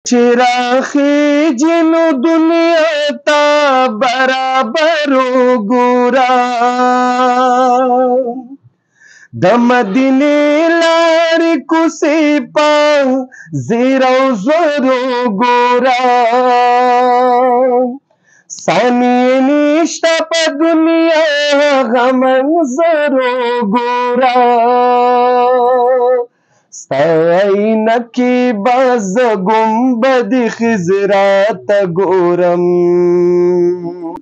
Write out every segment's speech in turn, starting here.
चिराखी जिनु दुनिया ता बराबर गोरा द मदीने लार कुसे पा ज़ेरो ज़रो गोरा सानिए निष्ठा प दुनिया गमन ज़रो गोरा ستاینا کی باز گنبد خزرات ګورم.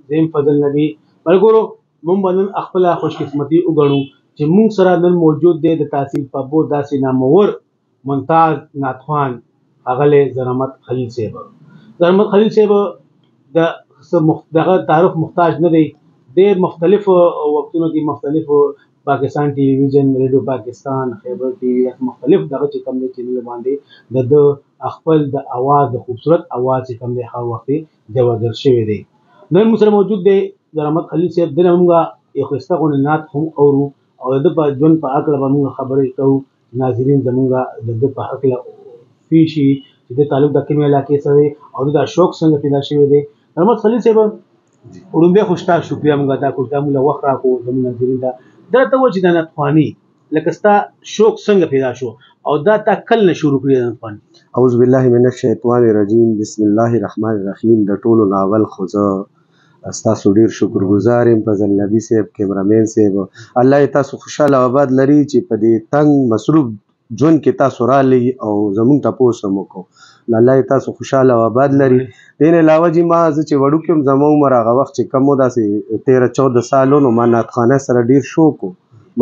زم فضل نبی ملګرو مونږ باندې خپل خوش قسمتي وګڼو چې مونږ سره نن موجود دی د تحصیل په بو داسې نامور ممتاز ناتخوان اغله زرمت خلیل صاحب. زرمت خلیل صاحب دغه تعارف محتاج نه دی. ډېر مختلف وختونو کې مختلف پاکستان ټي ویژن ریډیو پاکستان خیبر ټي وی مختلف دغه چې کوم دی چینل باندې د خپل د اواز د خوبصورت اواز چې کوم دی هر وخت جوړ شوی دی. نن موږ سره موجود دی زرمت خلیل صاحب. د موږ یو خسته غونات هم اورو او د په ژوند په اړه به موږ خبرې کوو. ناظرین زموږ د په حق له فیشي چې د تعلق د کومه علاقې سره او د شوق څنګه پیدا شوی دی. زرمت خلیل صاحب وړاندې خوشتا شکریا موږ دا کوم موږ وخت راکو زموږ ناظرین دا درته و چې د ناتخواني لکه ستا شوق څنګه پیدا شو او دا تا کله شروع کړی د ناتخواني؟ اعوذ بالله من الشیطان الرجیم بسم الله الرحمن الرحیم. د ټولو ناول خو زه ستاسو ډیر شکرګزار یم فضل نبی صاحب کیمرامین صاحب. الله تاسو خوشاله آباد لري چې په دې تنگ مصروف ژوند کې تاسو رالی او زمونږ تپوس هم وکړو. الله تاسو خوشاله آباد لري. دین علاوه چې ما زه چې وړوکی یم زما عمر هغه وخت چې کم و داسې 13-14 سالو نو ما نعتخانه سره ډیر شوق و.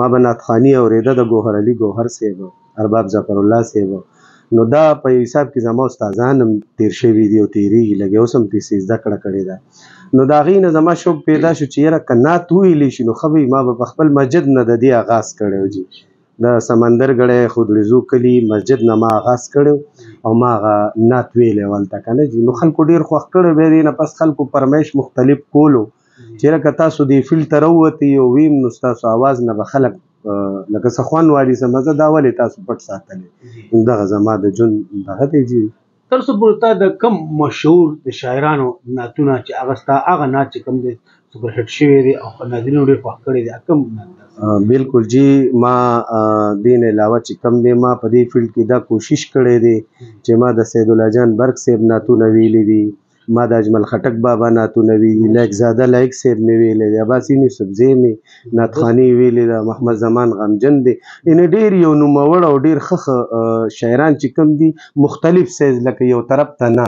ما به نعتخاني اورېده د ګوهر علي ګوهر صاحب ارباب ظفر الله صاحب. نو دا په حساب کې زما استادان هم تیر شوي دي او تیریږي لږ اوس هم تاسې زده کړه کړې ده. نو د هغې نه زما شوق پیدا شو چې یاره که نعت وویلی شي نو ښه به ما به په خپل مسجد نه د دې آغاز کړی و. جي د سمندرګړی خودریزو کلي مسجد نه ما آغاز کړی او ما هغه نعت ویلی و هلته که نه جي. نو خلکو ډېر خوښ کړی. بیا دې نه پس خلکو فرمایش مختلف کولو چېرې که تاسو دې فیلډ ته راووتئ او ویم نو ستاسو آواز نه به خلک لکه څه خوند والي څه مزه دا ولې تاسو پټ ساتلی. دغه زما د ژوند دغه دی جي. تر اوسه پورې تا د کم مشهور د شاعرانو نعتونه چې هغه ستا هغه نعت چې کوم دی سپر هټ شوی دی او ناظرینو ډېر خوښ کړی دی کوم نعت؟ بالکل جی. ما دین علاوه چې کم دی ما په دې فیلډ کې دا کوشش کړی دی چې ما د سید الله جان برګ صاحب نعتونه ویلي دي. ما د اجمل خټک بابا نعتونه ویلي. لایق زاده لایق صاحب مې ویلی دی. عباس یوسفزی مې نعتخواني ویلې ده. محمد زمان غمجن دی. یعنې ډېر یو نوموړ او ډېر ښه شاعران چې کوم دي مختلف سیز لکه یو طرف ته نه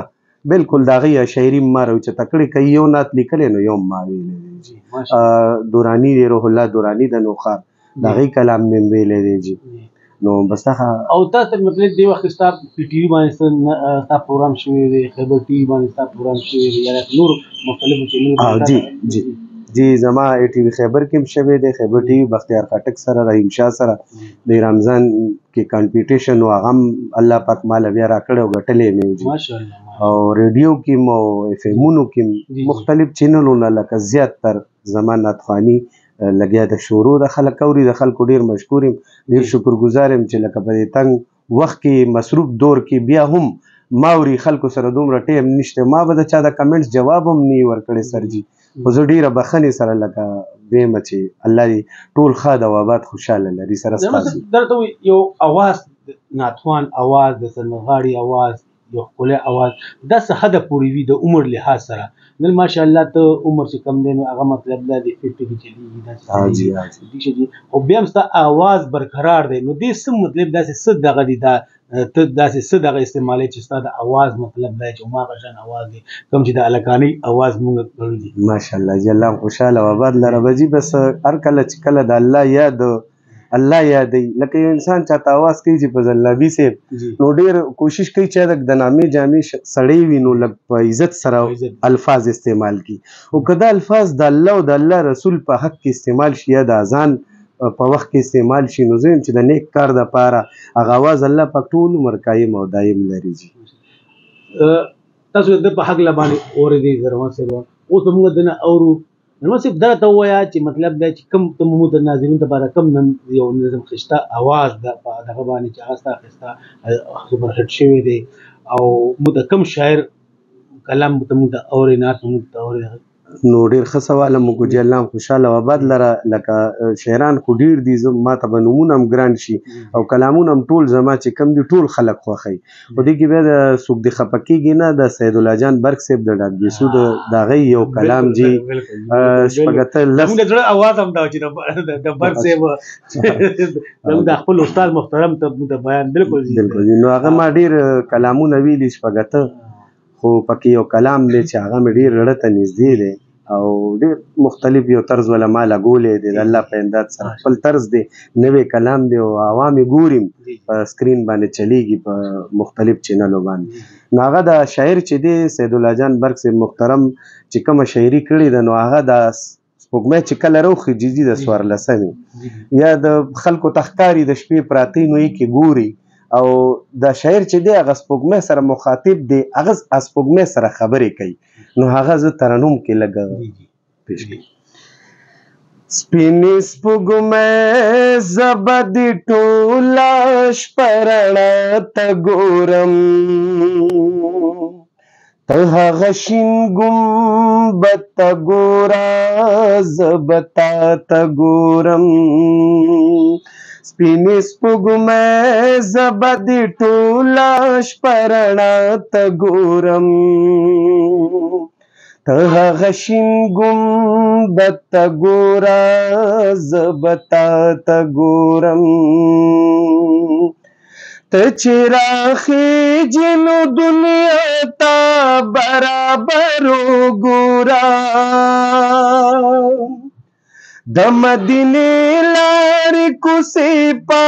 بالکل د هغې شاعري ما راوچته کړې. که یو نعت لیکلی نو یو ما ویلی دی جي. دوراني دی روح الله دوراني د نوخار د هغې کلام مې ویلی دی جي. نو بس هغه او تاسو مطلب دی وخت ستا په ټي وي باندې ستا پروګرام شوی دی خیبر ټي وي باندې ستا پروګرام شوی دی یا نور مختلفو چینلونو جی جی جی زما ټي وي خیبر کې هم شوی دی. خیبر ټي وي بختیار خټک سره رحیم شاه سره د رمضان کې کمپټیشن و هغه هم الله پاک ماله بیا راکړی او ګټلی مې وي ماشاءالله. او ریډیو کې هم او اف امونو کې مختلف چینلونه لکه زیات تر زما نعتخواني لګیا د شروع د خلک اوري. د خلکو ډېر مشکور یم ډېر شکرګزار یم چې لکه په دې تنګ وخت کې مصروف دور کې بیا هم ما اوري. خلکو سره دومره ټیم نشته ما به د چا د کمنټس جواب هم نه ورکړی سر جي. خو زه ډېره بخښنې سره لکه ویمه چې الله دې ټول ښاد او آباد خوشحاله لري. سره ستاسو درته یو اواز نعتخوان اواز د سندرغاړي اواز یو ښکلی اواز دا څه حده پورې وي د عمر لحاظ سره؟ نن ماشاءالله ته عمر چې کم دی نو هغه مطلب دا دی 50 کې چلیږي داسې خو بیا هم ستا اواز برقرار دی. نو دې څه مطلب داسې څه دغه دی دا ته داسې څه دغه استعمالوي چې ستا د اواز مطلب دا چې هماغه شان اواز دی کوم چې د هلکانۍ اواز مونږ کړی دی؟ ماشاءالله جي الله خوشحاله او آباد لره به جي. بس هر کله چې کله د الله یاد الله یادوي لکه یو انسان چاته اواز کوي چې فضل نبي صاحب نو ډېر کوشش کوي چې د نامې جامې سړی وي نو لږ په عزت سره الفاظ استعمال کړي. او که دا الفاظ د الله او د الله رسول په حق کې استعمال شي یا د اذان په وخت کې استعمال شي نو زه چې د نیک کار دپاره هغه اواز الله پاک ټول عمر قایم او دایم لري جي. تاسو د په حق له باندې اورېدئ زرمت صاحب اوس به موږ دنه اورو. زرمت صاحب دا ته ووایه چې مطلب دا چې کوم ته موږ د ناظرینو دپاره کوم یو نظم ښایسته اواز ده په دغه باندې چې هغه ستا ښایسته سوپر هټ شوی دی او موږ د کوم شاعر کلام ته موږ ته اورې نعت موږ ته اورې نو ډیر ښه سوال مو جی الله خوشاله آباد لره لکه شاعران خو ډیر دي ما ته به نومونه هم ګران شي او کلامونه هم ټول زما چې کم دي ټول خلک خوښوي خو دې کې بیا د څوک د خفه کېږي نه د سید الله جان برګ صاحب د ډاک بیسو د هغه یو کلام جی شپږ لس موږ د زړه اواز هم دا چې د برګ صاحب زموږ د خپل استاد محترم ته د بیان بالکل نو هغه ما ډیر کلامونه ویلي شپږ خو پکې یو کلام دی چې هغه مې ډېر زړه ته نږدې دی او ډېر مختلف یو طرز ولا ما لګولی دی د الله په امداد سره خپل طرز دی نوی کلام دی او عوام یې ګوري په سکرین باندې چلیږي په مختلف چینلو باندې نو هغه د شاعر چې دی سید الله جان برګ صاحب محترم چې کومه شاعري کړې ده نو هغه د سپوږمۍ چې کله راوخېږي د څوارلسمې یا د خلکو ته ښکاري د شپې پراته نو یې کې ګوري او د شاعر چې دی هغه سپوږمۍ سره مخاطب دی هغه سپوږمۍ سره خبرې کوي نو هغه زه ترنم کې لږ پیش کړم سپینې سپوږمۍ زه به دې ټوله شپه رڼا ته ګورم ته هغه شین ګمبد ته ګوره زه به تا ته ګورم سپینې سپوږمۍ زه به دې ټوله شپه رڼا ته ګورم ته هغه شین ګمبد ته ګوره زه به تا ته ګورم ته چې راخېږې نو دنیا ته برابر وګوره د مدینې لارې کوڅې په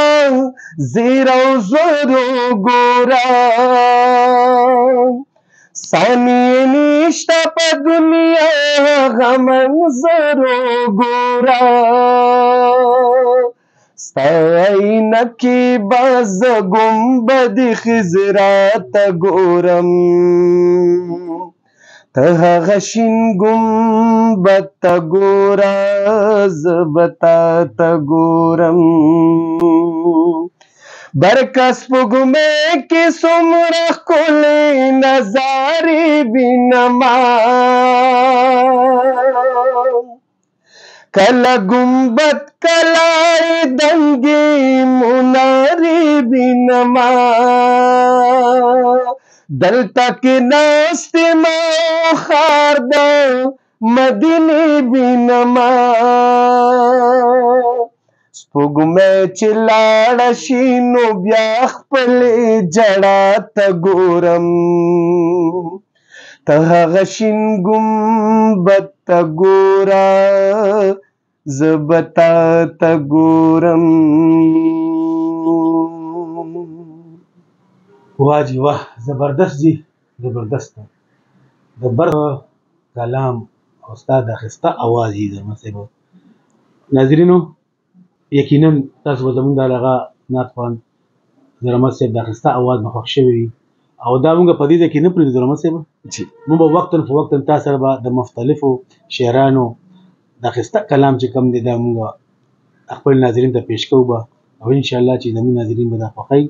زیر او زرو ګوره ثانیې نشته په دنیا هغه منظرو ګوره ستا عینکې به زه ګمبد خضرا ته ګورم ته هغه شین ګمبد ته ګوره زه به تا ته ګورم برکه سپوږمۍ کې څومره ښکلې نظارې وینمه کله ګمبد کله یې دنګې منارې وینمه دلته کې ناست یم او ښار د مدینې وینمه سپوږمۍ چې لاړه شي نو بیا خپلې جړا ته ګورم ته هغه شین ګمبد ته ګوره زه به تا ته ګورم वाह जी वाह ज़बरदस्त जी ज़बरदस्त د برګ کلام او استاد اخسته आवाज یې زما صاحب ناظرینو یقینا تاسو به زموږ دغه نعت خوان زرمت صاحب د اخسته आवाज مخ شوی او دا موږ په دې کې نه پرې زرمت صاحب موږ په وخت په وخت تاسو سره د مختلفو شاعرانو د اخسته کلام چې کم دي دا موږ خپل ناظرین ته پیش کوو او ان شاء الله چې زموږ ناظرین به د خوښي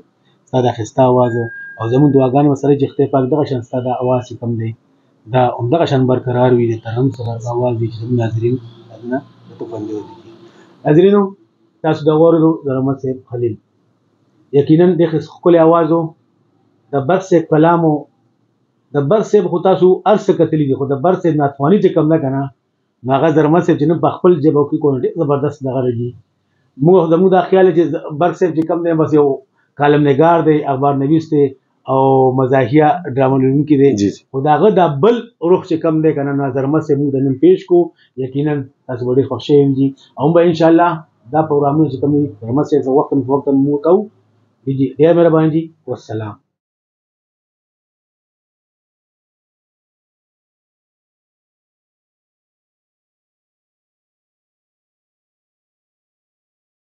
ستاسو د اخسته आवाज او زموږ دعاګانې سره چې خپل پاک دغه شان ستاسو د आवाज چې کم دی دا همدغه شان برقرار وي د ترنم سره आवाज دي چې ناظرین نه ته پندو دي ناظرینو تاسو دا ورو زرمت صاحب خلیل یقینا د خپل आवाज د برق سے کلامو د برق سے خو تاسو ارس کتلی دي خو د برق سے ناتوانی چې کم نه کنه هغه زرمت صاحب چې په خپل جبو کې کوم ډیر زبردست دغه رږي موږ زموږ د خیال چې برق صاحب چې کم دی بس یو کالم نگار دی اخبار نویس دی او مزاحیه ډرامه لرونکي دی خو داغه د بل روح چې کم دی کنه نظرمت سے موږ د نن پیش کو یقینا تاسو ډیر خوشی یم جی او به ان شاء الله دا پروګرامونه چې کوم نظرمت سے وخت په وخت مو کوو جی ډیر مهرباني جی والسلام